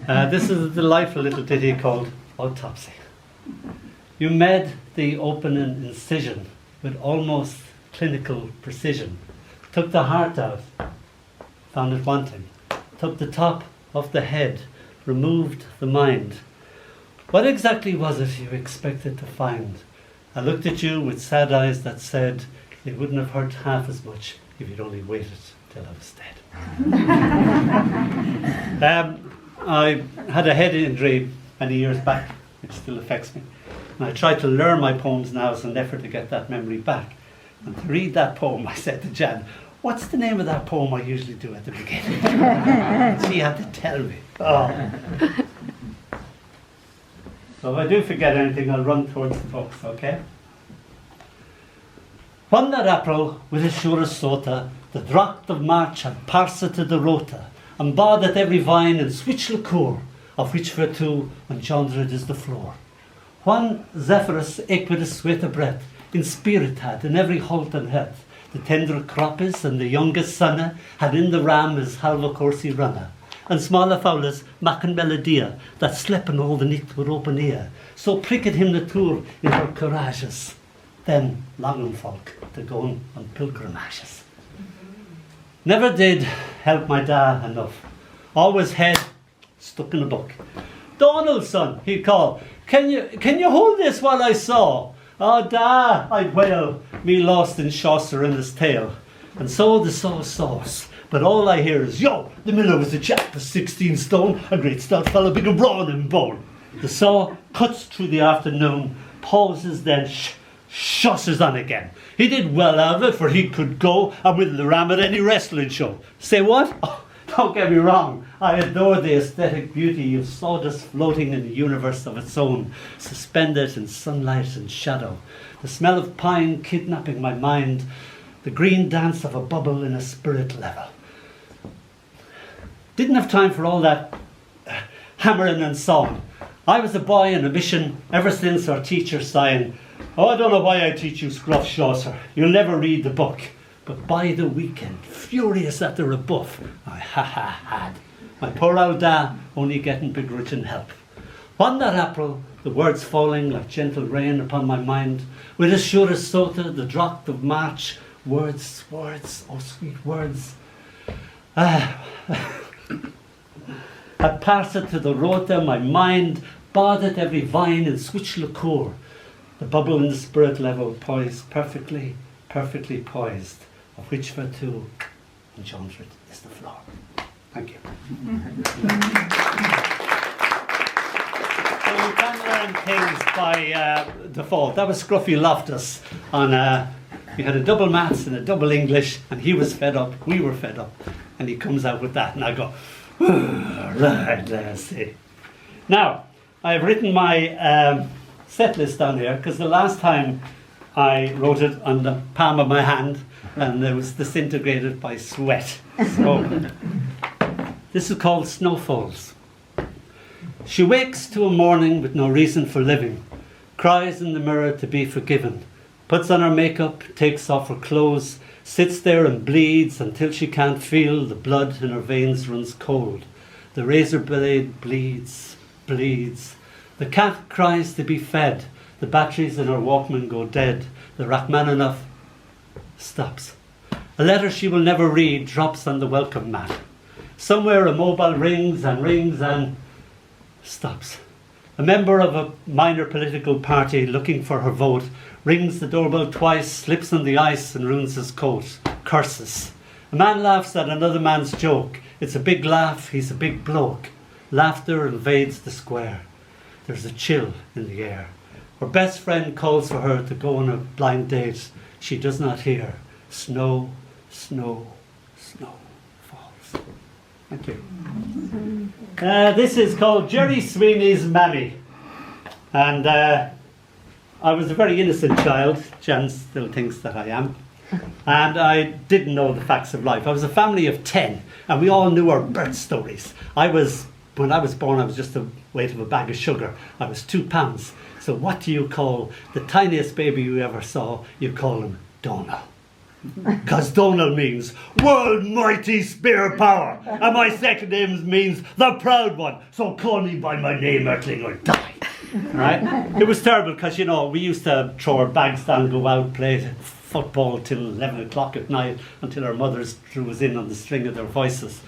This is a delightful little ditty called Autopsy. You made the opening incision with almost clinical precision. Took the heart out, found it wanting. Took the top of the head, removed the mind. What exactly was it you expected to find? I looked at you with sad eyes that said it wouldn't have hurt half as much if you'd only waited till I was dead. I had a head injury many years back, which still affects me. And I try to learn my poems now as an effort to get that memory back. And to read that poem, I said to Jan, what's the name of that poem I usually do at the beginning? She had to tell me. Oh. So if I do forget anything, I'll run towards the books, okay? When that April, with his sure sota, the dracht of March had parsa to the rota, and bad at every vine and switch liqueur, of which for two engendered is the floor. When Zephyrus eke with a sweet of breath, in spirit had in every halt and heath, the tender croppers and the youngest sonne had in the ram his halva coursey runner, and smaller fowlers mackin melodia that slepen all the nicht with open ear, so pricked him the tour in her courages, then longing folk to go on pilgrimages. Never did help my da enough, always head stuck in a book. Donald, son, he'd call, can you hold this while I saw? Oh, da, I'd wail, me lost in Chaucer and his tale. And so the saw saws, but all I hear is, yo, the miller was a chap of 16 stone, a great stout fellow, big and brawn and bone. The saw cuts through the afternoon, pauses, then Chaucer's on again. He did well out of it, for he could go and win the ram at any wrestling show. Say what? Oh, don't get me wrong, I adore the aesthetic beauty of sawdust floating in a universe of its own, suspended in sunlight and shadow, the smell of pine kidnapping my mind, the green dance of a bubble in a spirit level. Didn't have time for all that hammering and sawing. I was a boy in a mission ever since our teacher saying, oh, I don't know why I teach you scruff Chaucer, you'll never read the book. But by the weekend, furious at the rebuff, I had. My poor old da only getting begrudging help. On that April, the words falling like gentle rain upon my mind, with as sure as sota, the dracht of March, words, oh sweet words. Had passed to the rota, my mind bathed every vine in switch liqueur, the bubble in the spirit level poised perfectly poised, of which for two engendered is the floor. Thank you. So you can learn things by default. That was Scruffy Loftus on we had a double maths and a double English, and he was fed up, we were fed up, and he comes out with that, and I go, right, let's see. Now, I've written my set list down here, because the last time I wrote it on the palm of my hand, and it was disintegrated by sweat. So, this is called Snowfalls. She wakes to a morning with no reason for living, cries in the mirror to be forgiven, puts on her makeup, takes off her clothes, sits there and bleeds until she can't feel, the blood in her veins runs cold. The razor blade bleeds. The cat cries to be fed, the batteries in her Walkman go dead, the Rachmaninoff stops. A letter she will never read drops on the welcome mat. Somewhere a mobile rings and stops. A member of a minor political party looking for her vote rings the doorbell twice, slips on the ice and ruins his coat, curses. A man laughs at another man's joke. It's a big laugh, he's a big bloke. Laughter invades the square. There's a chill in the air. Her best friend calls for her to go on a blind date. She does not hear. Snow, snow, snow falls. Thank you. This is called Jerry Sweeney's Mammy. And I was a very innocent child. Jan still thinks that I am. And I didn't know the facts of life. I was a family of 10, and we all knew our birth stories. When I was born, I was just the weight of a bag of sugar. I was 2 pounds. So what do you call the tiniest baby you ever saw? You call him Dónall. Because Donal means world mighty spear power, and my second name means the proud one. So call me by my name, Earthling, or die. Right? It was terrible because, you know, we used to throw our bags down, go out, play football till 11 o'clock at night until our mothers drew us in on the string of their voices.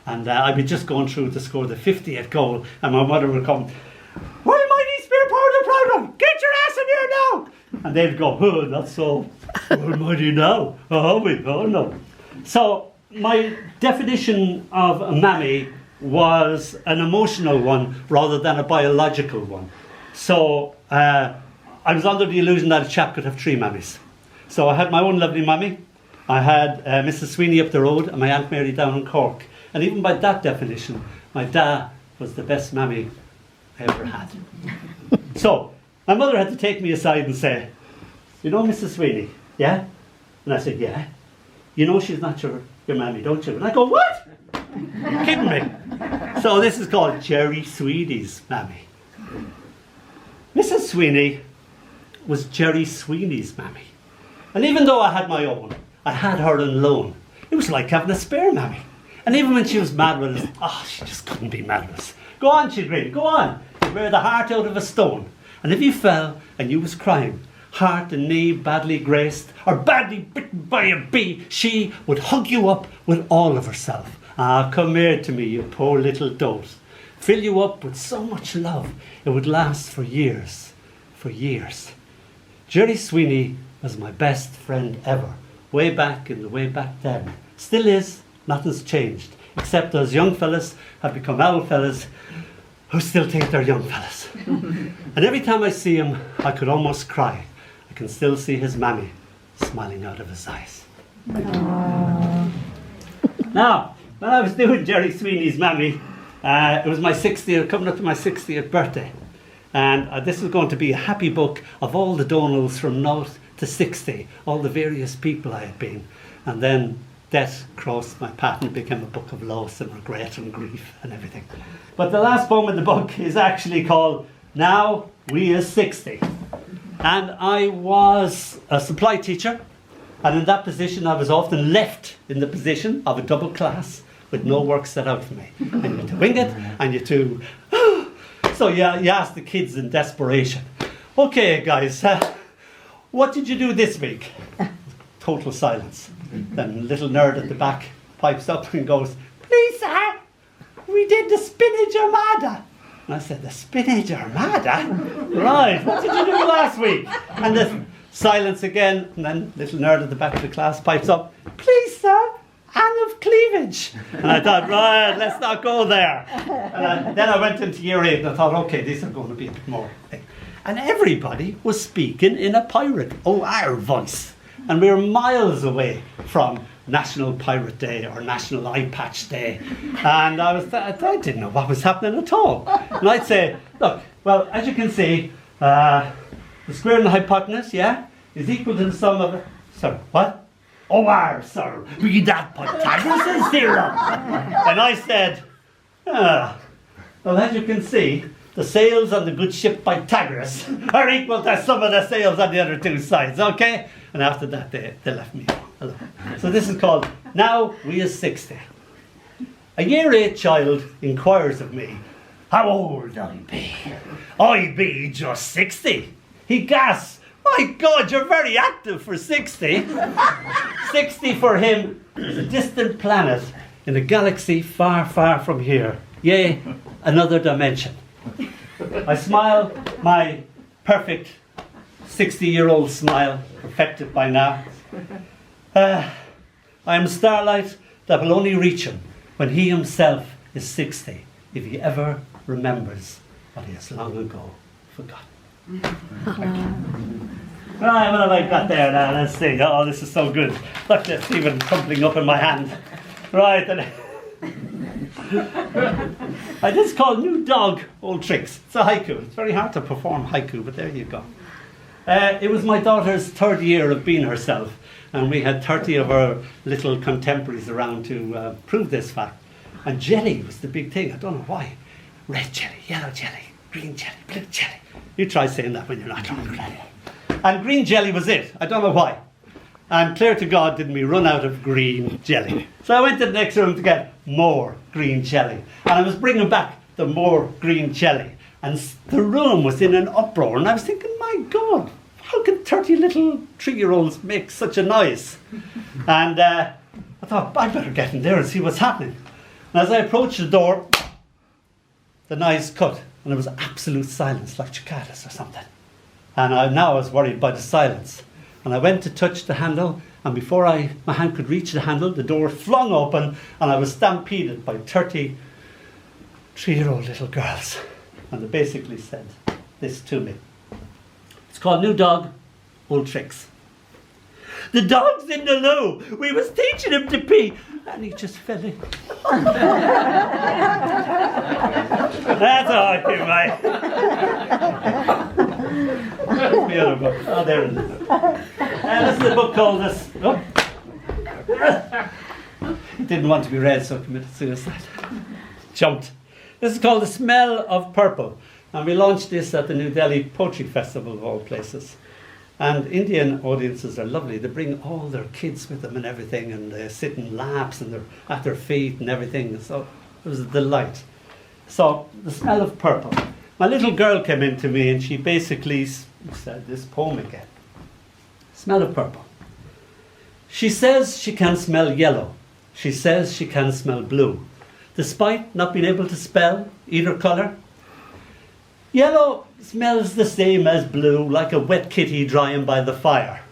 And I'd be just going through to score the 50th goal, and my mother would come, "World mighty spear power, the proud one, get your ass in here now!" And they'd go, "Oh, not so almighty now, are we? Oh no." So my definition of a mammy was an emotional one rather than a biological one. So I was under the illusion that a chap could have three mammies. So I had my own lovely mammy, I had Mrs. Sweeney up the road, and my Aunt Mary down in Cork. And even by that definition, my dad was the best mammy I ever had. So my mother had to take me aside and say, "You know Mrs. Sweeney, yeah?" And I said, "Yeah." "You know she's not your mammy, don't you?" And I go, "What? You're kidding me." So this is called Jerry Sweeney's mammy. Mrs. Sweeney was Jerry Sweeney's mammy. And even though I had my own, I had her on loan. It was like having a spare mammy. And even when she was mad with us, she just couldn't be mad with us. "Go on," she'd grin, "go on. You'd wear the heart out of a stone. And if you fell and you was crying, heart and knee badly graced, or badly bitten by a bee, she would hug you up with all of herself. Ah, come here to me, you poor little dote. Fill you up with so much love, it would last for years, for years." Jerry Sweeney was my best friend ever, way back in the way back then. Still is, nothing's changed, except those young fellas have become old fellas who still think they're young fellas. And every time I see him, I could almost cry. I can still see his mammy smiling out of his eyes. Now, when I was doing Jerry Sweeney's mammy, it was my 60th, coming up to my 60th birthday. And this was going to be a happy book of all the Donalds from 0 to 60, all the various people I had been. And then death crossed my path and became a book of loss and regret and grief and everything. But the last poem in the book is actually called Now We Is 60. And I was a supply teacher, and in that position I was often left in the position of a double class with no work set out for me. And you had to wing it, and you had to... So you ask the kids in desperation, "Okay guys, what did you do this week?" Total silence. Then little nerd at the back pipes up and goes, "Please sir, we did the spinach armada." And I said, "The spinach armada? Right, what did you do last week?" And the silence again, and then little nerd at the back of the class pipes up, "Please sir, Anne of Cleavage." And I thought, right, let's not go there. And then I went into year 8 and I thought, okay, these are going to be a bit more. And everybody was speaking in a pirate OR voice. And we were miles away from National Pirate Day or National Eye Patch Day. And I didn't know what was happening at all. And I'd say, look, well, as you can see, the square and the hypotenuse, yeah, is equal to the sum of... Sorry, what? OR, sir, be that Pythagoras is 0. And I said, well, as you can see, the sails on the good ship Pythagoras are equal to some of the sails on the other two sides, okay? And after that, they left me alone. So this is called Now We Is 60. A year 8 child inquires of me, how old I be? I be just 60. He gasps, my God, you're very active for 60. 60 for him is a distant planet in a galaxy far, far from here. Yea, another dimension. I smile, my perfect 60-year-old smile, perfected by now. I am starlight that will only reach him when he himself is 60, if he ever remembers what he has long ago forgotten. Right, what have I got there now? Let's see. Oh, this is so good. Look, there's Stephen crumpling up in my hand. Right, and this is called New Dog, Old Tricks. It's a haiku. It's very hard to perform haiku, but there you go. It was my daughter's 3rd year of being herself, and we had 30 of our little contemporaries around to prove this fact. And jelly was the big thing. I don't know why. Red jelly, yellow jelly, green jelly, blue jelly. You try saying that when you're not hungry. And green jelly was it. I don't know why. And clear to God, didn't we run out of green jelly. So I went to the next room to get more green jelly. And I was bringing back the more green jelly. And the room was in an uproar. And I was thinking, my God, how can 30 little 3-year-olds make such a noise? And I thought, I better get in there and see what's happening. And as I approached the door, the noise cut. And there was absolute silence, like cicadas or something. And now I was worried by the silence. And I went to touch the handle, and before my hand could reach the handle, the door flung open, and I was stampeded by 30 3-year-old little girls. And they basically said this to me. It's called New Dog, Old Tricks. The dog's in the loo. We was teaching him to pee, and he just fell in. That's all I do, mate. Where's the other book? Oh, there it is. This is a book called this. Oh. He didn't want to be read, so committed suicide. Jumped. This is called The Smell of Purple. And we launched this at the New Delhi Poetry Festival, of all places. And Indian audiences are lovely. They bring all their kids with them and everything, and they sit in laps and they're at their feet and everything. So it was a delight. So, The Smell of Purple. My little girl came in to me and she basically said this poem again. Smell of purple. She says she can smell yellow. She says she can smell blue, despite not being able to spell either colour. Yellow smells the same as blue, like a wet kitty drying by the fire.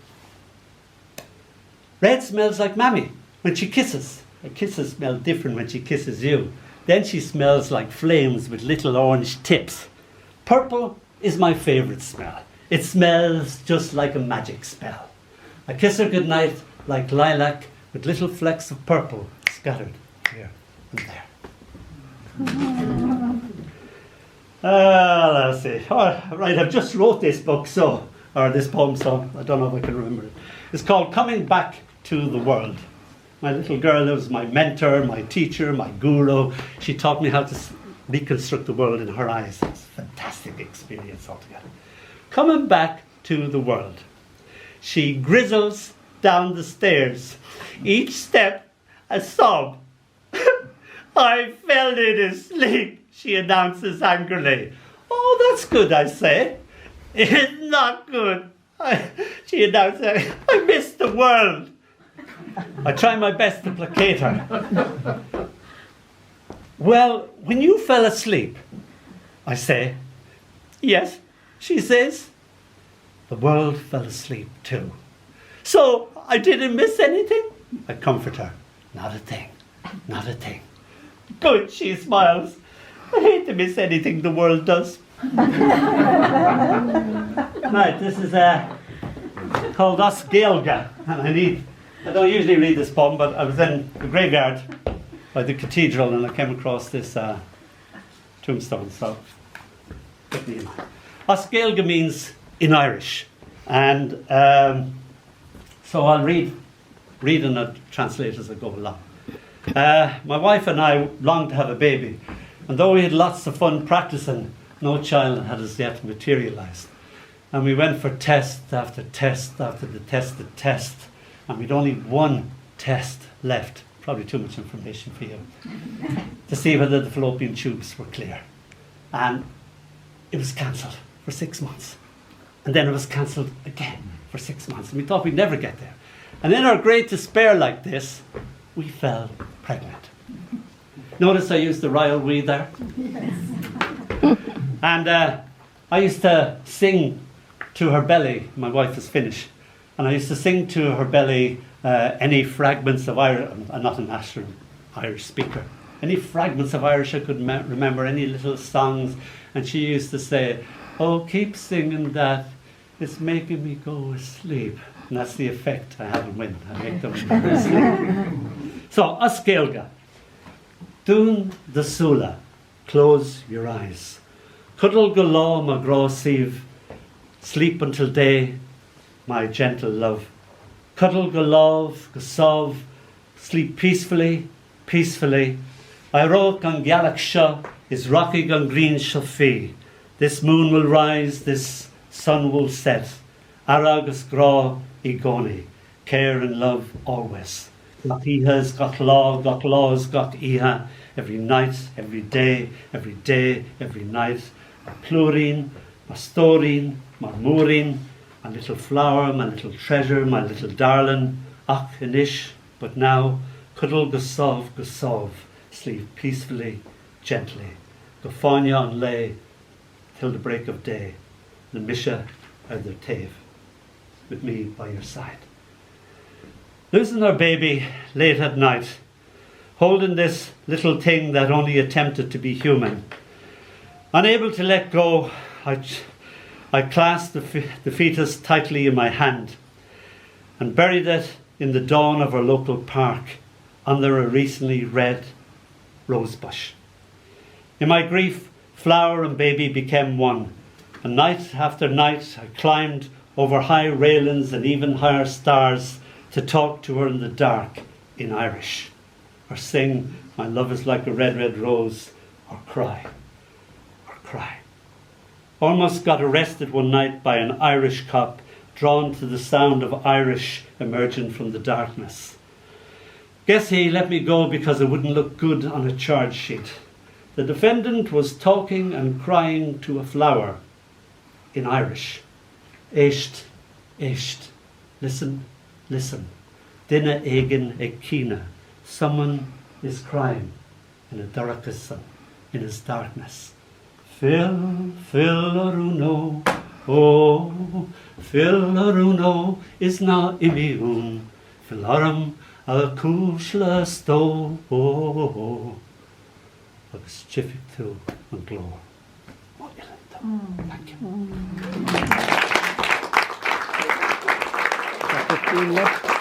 Red smells like Mammy when she kisses. Her kisses smell different when she kisses you. Then she smells like flames with little orange tips. Purple is my favourite smell. It smells just like a magic spell. I kiss her goodnight like lilac with little flecks of purple scattered here and there. Let's see. Oh, right, I've just wrote this book, or this poem, so I don't know if I can remember it. It's called Coming Back to the World. My little girl was my mentor, my teacher, my guru. She taught me how to reconstruct the world in her eyes. It was a fantastic experience altogether. Coming back to the world. She grizzles down the stairs. Each step a sob. I fell in his sleep, she announces angrily. Oh, that's good, I say. It's not good. She announces, I missed the world. I try my best to placate her. Well, when you fell asleep, I say. Yes, she says. The world fell asleep too. So, I didn't miss anything? I comfort her. Not a thing. Not a thing. Good, she smiles. I hate to miss anything the world does. Right, this is called Os Gaeilge, and I don't usually read this poem, but I was in the graveyard by the cathedral and I came across this tombstone, so put me in mind. Os Gaeilge means in Irish, and so I'll read and I'll translate as I go along. My wife and I longed to have a baby, and though we had lots of fun practicing, no child had as yet materialised. And we went for test after test after the test, and we'd only one test left, probably too much information for you, to see whether the fallopian tubes were clear. And it was cancelled for 6 months. And then it was cancelled again for 6 months. And we thought we'd never get there. And in our great despair like this, we fell pregnant. Notice I used the royal we there? Yes. And I used to sing to her belly. My wife is Finnish. And I used to sing to her belly any fragments of Irish. I'm not a natural Irish speaker. Any fragments of Irish I could remember, any little songs. And she used to say, oh, keep singing that. It's making me go asleep. And that's the effect I have on women. I make them go asleep. So, Os Gaeilge. Dún the Sula. Close your eyes. Cuddle go law ma grosiv. Sleep until day, my gentle love. Cuddle go love, go sov. Sleep peacefully, peacefully. I rock on Galach Shaw is rocky on green Shafi. This moon will rise, this sun will set. Aragus gra igoni. care and love always. Got ihas, got law, got laws, got iha, every night, every day, every day, every night. My plúrin, my storin, my moorin, my little flower, my little treasure, my little darling, ach and ish, but now, cuddle go sov, sleep peacefully, gently, go fáinne on lay, till the break of day, the misha or the tave, with me by your side. Losing our baby late at night, holding this little thing that only attempted to be human. Unable to let go, I clasped the fetus tightly in my hand and buried it in the dawn of our local park under a recently red rosebush. In my grief, flower and baby became one, and night after night I climbed over high railings and even higher stars to talk to her in the dark in Irish, or sing "My love is like a red, red rose," or cry. Almost got arrested one night by an Irish cop, drawn to the sound of Irish emerging from the darkness. Guess he let me go because it wouldn't look good on a charge sheet. The defendant was talking and crying to a flower in Irish. Éist, éist, listen, listen. Dinna éigean ag cína. Someone is crying in a darkness, in his darkness. Phil, Aruno, oh, Phil Aruno is na imiún, Philarum a cúsla sto, oh, agus chific tú an glór. Thank you.